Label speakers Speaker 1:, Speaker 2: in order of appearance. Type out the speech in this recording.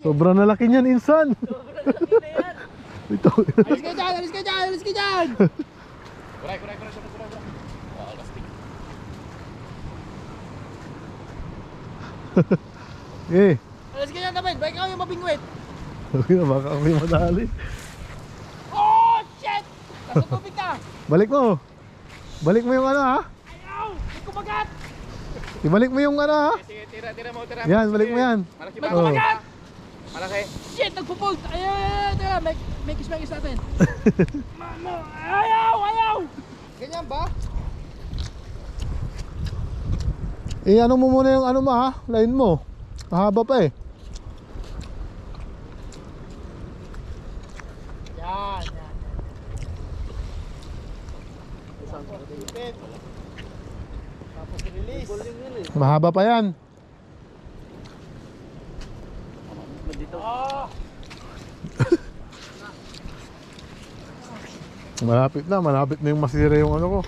Speaker 1: Sobrang nalaki niyan, insan.
Speaker 2: Sobrang laki na yan.
Speaker 1: Ito.
Speaker 3: Alis ka dyan, alis ka dyan, alis ka dyan.
Speaker 2: Kuray. Wow, lastik.
Speaker 1: Eh.
Speaker 3: Alis ka dyan, David. Balik ako yung mabingwit.
Speaker 1: Baka ako yung madali.
Speaker 3: Oh, shit! Nasa tubig ka.
Speaker 1: Balik mo. Balik mo yung ano ha.
Speaker 3: Ayaw! May kumagat!
Speaker 1: Ibalik mo yung ano ha.
Speaker 2: Sige, tira mo.
Speaker 1: Yan, balik mo yan.
Speaker 2: Malaki
Speaker 3: May
Speaker 2: ba?
Speaker 1: Oh.
Speaker 3: kumagat!
Speaker 2: Malaki.
Speaker 3: Shit! Nagpo-fold! Ayaw! Teka, may kiss natin. Ayaw! Ganyan ba?
Speaker 1: Eh ano mo muna yung ano mo ha. Line mo. Mahaba pa eh.
Speaker 3: Yan. Tapos release.
Speaker 1: Mahaba pa yan.
Speaker 3: Ah!
Speaker 1: Malapit na yung masira yung ano ko.